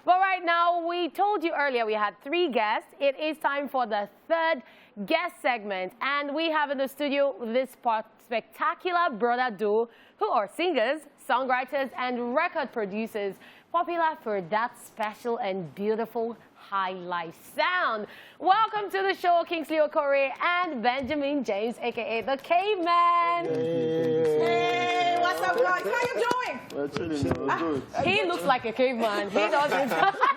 But right now, we told you earlier we had 3 guests. It is time for the 3rd guest segment. And we have in the studio this spectacular brother duo who are singers, songwriters, and record producers, popular for that special and beautiful high life sound. Welcome to the show, Kingsley Okore and Benjamin James, aka the Cavemen. Hey, what's up, guys? How you doing? Good. He looks like a caveman. He doesn't.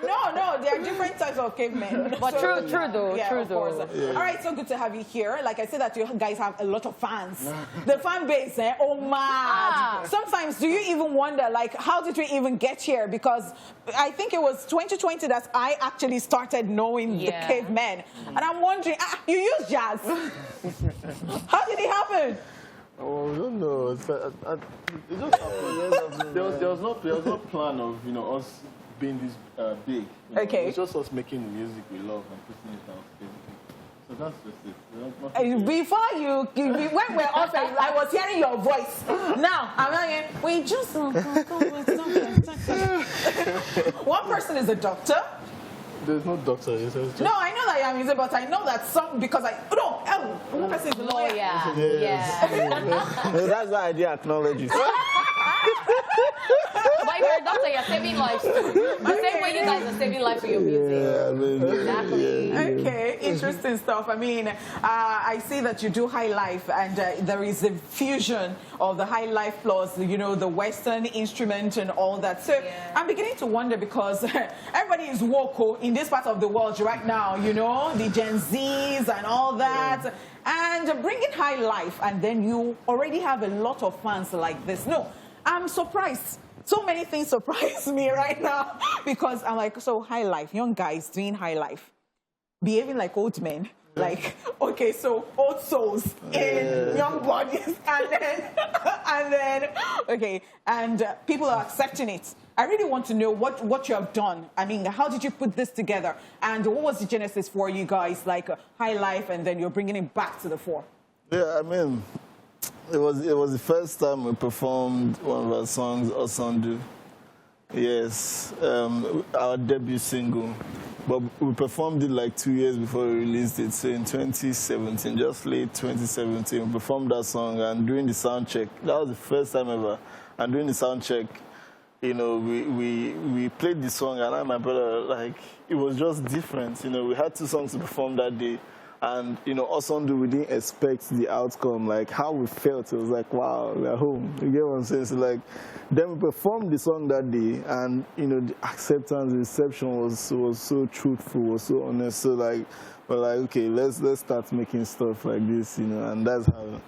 No, there are different types of cavemen. But true though. Yeah, true of though. course. Yeah. All right, so good to have you here. Like I said, that you guys have a lot of fans. The fan base, oh mad. Sometimes, do you even wonder, like, how did we even get here? Because I think it was 2020 that I actually started knowing the Cavemen. And I'm wondering, you use jazz. How did it happen? Oh, I don't know. It just happened. There was no plan of us being this big. Okay. It's just us making the music we love and putting it out, basically. So that's just it. Before when we're off, I was hearing your voice. Now I'm not hearing. We just one person is a doctor. There's no doctor. No, I know that I'm using, but I know that some because one person is a lawyer. Yeah. That's why I didn't acknowledge you. But you're a doctor, you're saving lives too. The same way you guys are saving lives with your music. Exactly. Okay, interesting stuff. I mean, I see that you do high life, and there is a fusion of the high life plus, the Western instrument and all that. So I'm beginning to wonder because everybody is woke in this part of the world right now, the Gen Zs and all that. And bringing high life, and then you already have a lot of fans like this. No, I'm surprised. So many things surprise me right now because I'm like, so high life, young guys doing high life, behaving like old men. Like, okay, so old souls in young bodies, and then, okay, and people are accepting it. I really want to know what you have done. I mean, how did you put this together? And what was the genesis for you guys, like high life, and then you're bringing it back to the fore? Yeah, I mean, it was the first time we performed one of our songs, Osandu. Yes, our debut single. But we performed it like 2 years before we released it. So in 2017, just late 2017, we performed that song. And during the sound check, that was the first time ever. And during the sound check, we played the song, and I and my brother, like, it was just different. We had 2 songs to perform that day. And, Osandu, we didn't expect the outcome, like how we felt. It was like, wow, we're home. You get what I'm saying? So, like, then we performed the song that day, and, the acceptance, the reception was so truthful, was so honest. So, like, we're like, okay, let's start making stuff like this, and that's how,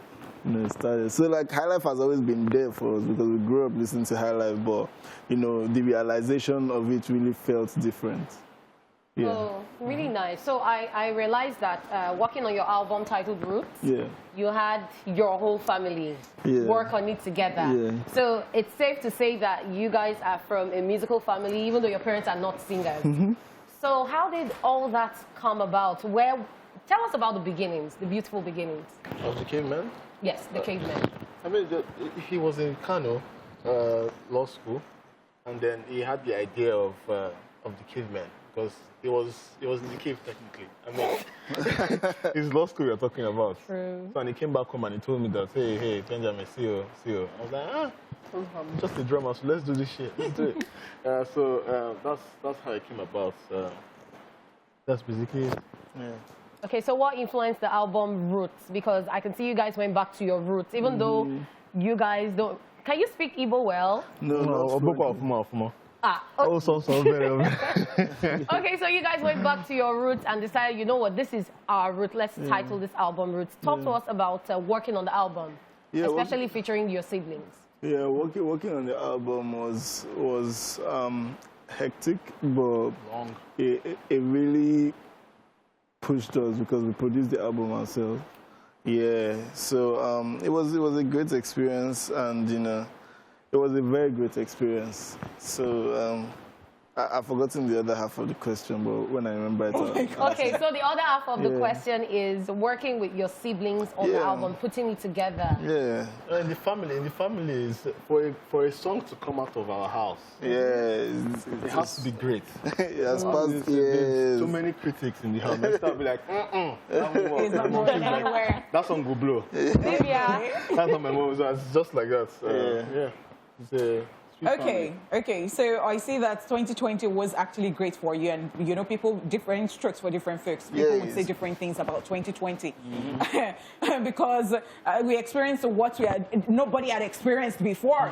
it started. So, like, High Life has always been there for us because we grew up listening to High Life, but, the realization of it really felt different. Yeah. Oh, really nice. So I realized that working on your album titled Roots, you had your whole family work on it together. Yeah. So it's safe to say that you guys are from a musical family, even though your parents are not singers. So how did all that come about? Tell us about the beginnings, the beautiful beginnings. Of the Cavemen? Yes, the Cavemen. I mean, he was in Kano, law school, and then he had the idea of the Cavemen. Because it was in the cave, technically. I mean, it's law school you're talking about. True. So, and he came back home and he told me that, hey, Benjamin, see you. I was like, I'm just a drummer, so let's do this shit. Let's do it. So that's how it came about. That's basically it. Yeah. Okay, so what influenced the album Roots? Because I can see you guys went back to your roots, even though you guys don't. Can you speak Igbo well? No. Also, very Okay, so you guys went back to your roots and decided, you know what, this is our root. Let's title this album Roots. Talk to us about working on the album, especially featuring your siblings. Yeah, working on the album was hectic, but long. It really pushed us because we produced the album ourselves. Yeah, so it was a great experience, and it was a very great experience. So I've forgotten the other half of the question, but when I remember it, Okay, so the other half of the question is working with your siblings on the album, putting it together. Yeah. In the family is for a song to come out of our house. It has to be great. Yes, there's too many critics in the house. Next time, I'll be like, It's not going anywhere. that song will blow. That's not my mom. It's just like that. It's Okay. So I see that 2020 was actually great for you, and you know, people different strokes for different folks. People would say different things about 2020 because we experienced what nobody had experienced before.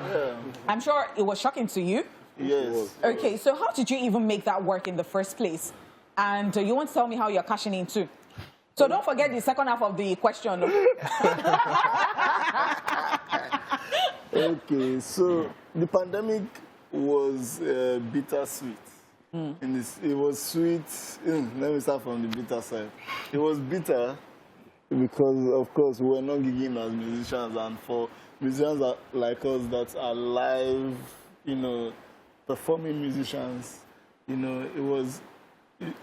I'm sure it was shocking to you. Yes. Okay. So how did you even make that work in the first place? And you want to tell me how you're cashing in too? So don't forget the second half of the question. Okay, so the pandemic was bittersweet. It was sweet. Let me start from the bitter side. It was bitter because, of course, we were not gigging as musicians, and for musicians like us that are live, you know, performing musicians, you know,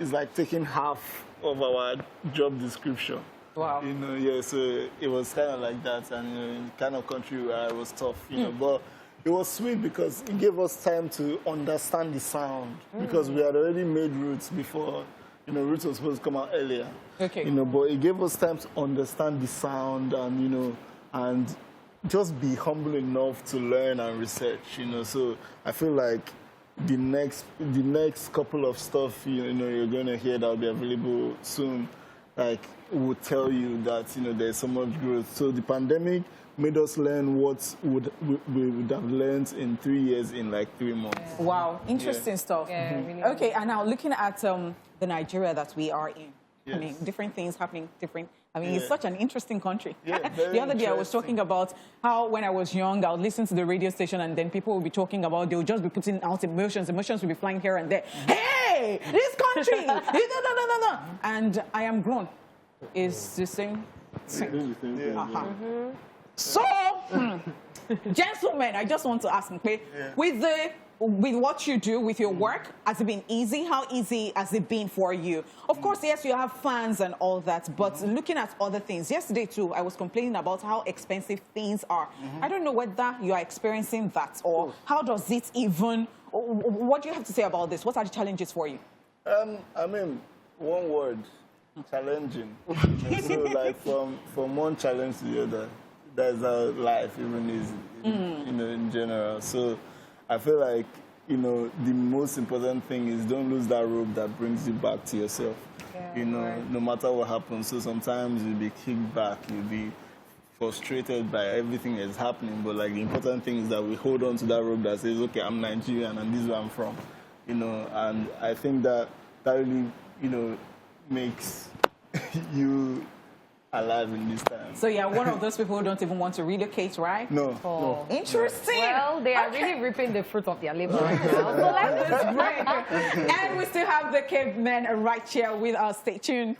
it's like taking half of our job description. Wow. You know, so it was kind of like that, and you know, in the kind of country where it was tough, you know, but it was sweet because it gave us time to understand the sound, because we had already made Roots before, you know, Roots was supposed to come out earlier. Okay. You know, but it gave us time to understand the sound and, you know, and just be humble enough to learn and research, you know, so I feel like the next couple of stuff, you know, you're going to hear that will be available soon, like, will tell you that, you know, there's so much growth. So the pandemic made us learn what we would have learned in 3 years in like 3 months. Wow, interesting stuff. Really Okay, and now looking at the Nigeria that we are in, I mean, different things happening, it's such an interesting country. The other day I was talking about how when I was young, I would listen to the radio station and then people would be talking about, they would just be putting out emotions would be flying here and there. Hey, this country, and I am grown. Is the same thing. So, gentlemen, I just want to ask, okay, with what you do, with your work, has it been easy? How easy has it been for you? Of course, yes, you have fans and all that, but looking at other things, yesterday too, I was complaining about how expensive things are. I don't know whether you are experiencing that, or how does it even, what do you have to say about this? What are the challenges for you? I mean, one word. Challenging. So like from one challenge to the other, that's how life even is, you know, in general. So I feel like, you know, the most important thing is don't lose that rope that brings you back to yourself. You know, no matter what happens. So sometimes you'll be kicked back, you'll be frustrated by everything that's happening, but like the important thing is that we hold on to that rope that says, okay, I'm Nigerian and this is where I'm from. You know, and I think that really, you know, makes you alive in this time. So you're one of those people who don't even want to relocate, right? No. Interesting. Well, they are really reaping the fruit of their labor right now. So that's great. And we still have the Cavemen right here with us. Stay tuned.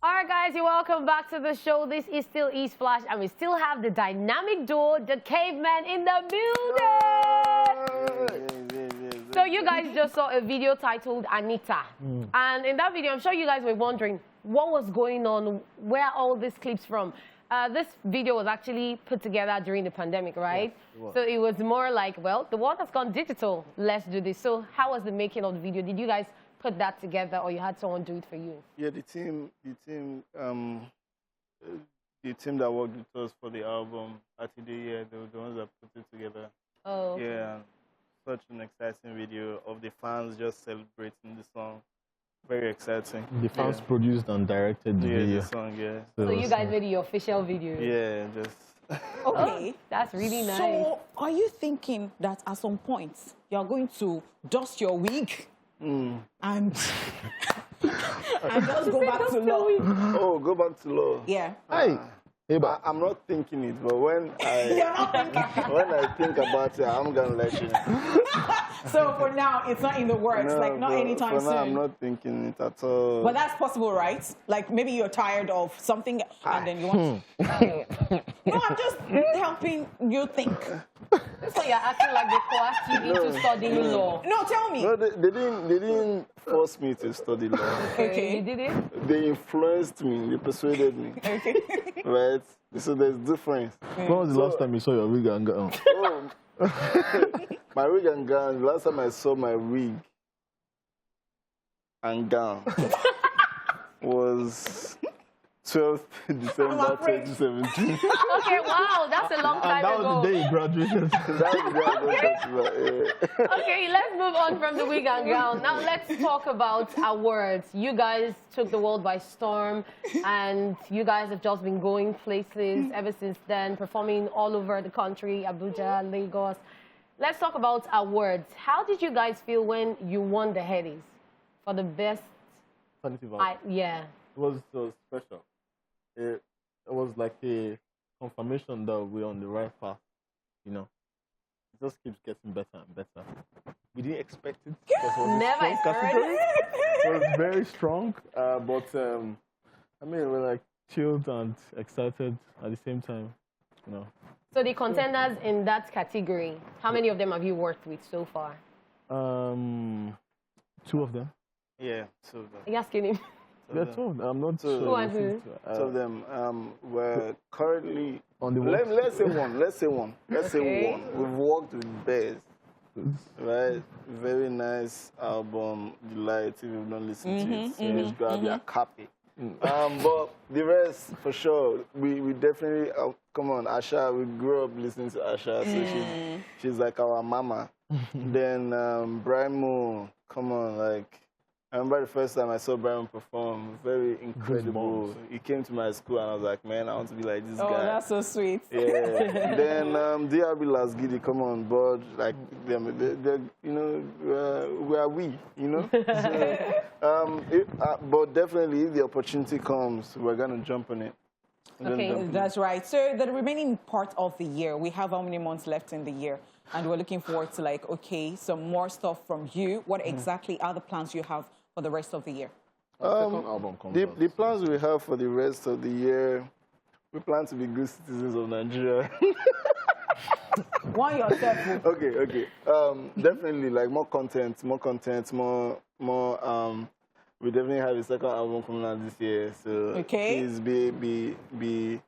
All right, guys, you're welcome back to the show. This is still Esplash, and we still have the dynamic duo, the Cavemen, in the building. So you guys just saw a video titled Anita. And in that video, I'm sure you guys were wondering what was going on, where are all these clips from? This video was actually put together during the pandemic, right? Yeah, so it was more like, well, the world has gone digital. Let's do this. So how was the making of the video? Did you guys put that together, or you had someone do it for you? Yeah, the team that worked with us for the album, they were the ones that put it together. Oh. Yeah. Such an exciting video of the fans just celebrating the song. Very exciting. The fans produced and directed the video. The song, So you guys made your official video? Yeah, just... Okay. That's really nice. So are you thinking that at some point you're going to dust your wig and just go back to law? Oh, go back to law. Yeah. I'm not thinking it, but when I think about it, I'm gonna let you know. So for now, it's not in the works, not anytime soon. For now, I'm not thinking it at all. But that's possible, right? Like maybe you're tired of something and then you want to... No, I'm just helping you think. That's why you're acting like they coerced you into studying law. No, tell me. No, they didn't force me to study law. Okay. You did it? They influenced me. They persuaded me. Okay. Right? So there's difference. When was the last time you saw your wig and gown? Oh, my wig and gown. The last time I saw my wig and gown was 12th December 2017. Okay, wow, that's a long And time that ago. was the day you graduated. That was the day I got to Okay, let's move on from the wig and gown. Now let's talk about awards. You guys took the world by storm, and you guys have just been going places ever since then, performing all over the country, Abuja, Lagos. Let's talk about awards. How did you guys feel when you won the Headies for the best? Yeah. It was special. It was like a confirmation that we're on the right path, you know. It just keeps getting better and better. We didn't expect it. Because it was a Never strong category. expected. It was very strong, but I mean, we're like chilled and excited at the same time, you know. So the contenders in that category, how many of them have you worked with so far? 2 of them. Yeah, so Are you asking him? Yeah, 2 of them. I'm not Who sure. and who? two of them were currently On the let's say one. Let's say one. Let's say Okay. one. We've worked with Bears. Right, very nice album, Delight. If you've not listened to it, please grab your copy. But the rest, for sure, we definitely come on. Asha, we grew up listening to Asha, so she's like our mama. Then Brimo, come on, like I remember the first time I saw Brimo perform, very incredible. He came to my school and I was like, man, I want to be like this guy. Oh, that's so sweet. Yeah. Then DRB Last Giddy, come on board, like they're you know, where we, you know. So, but definitely, if the opportunity comes, we're gonna jump on it. Okay. That's right. So the remaining part of the year, we have how many months left in the year? And we're looking forward to like, okay, some more stuff from you. What exactly are the plans you have for the rest of the year? Second album comes out. The plans we have for the rest of the year, we plan to be good citizens of Nigeria. Why yourself? Okay. Definitely, like more content, more. We definitely have a second album coming out this year, so Okay. please be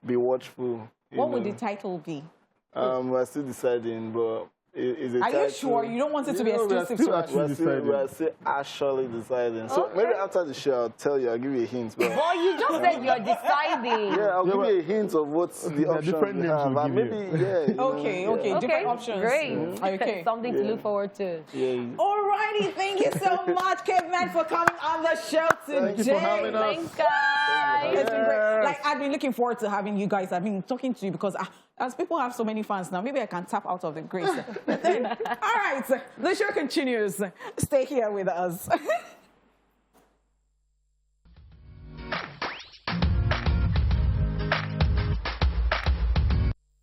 watchful. What would the title be? We're still deciding, but is it? Are you sure? You don't want it to be exclusive to us? We're still actually deciding. So maybe after the show, I'll tell you. I'll give you a hint. But Boy, you just said you're deciding. yeah, I'll give you a hint of what's the options different we names have. we'll And give maybe, you. yeah. Okay, different options. Great. Okay. Something to look forward to. Yeah. Alrighty, thank you so much, Cavemen, for coming on the show today. Thank you for having us. Thanks, guys. It's been great. Like, I've been looking forward to having you guys. I've been talking to you because as people have so many fans now, maybe I can tap out of the grace. But then, all right, the show continues. Stay here with us.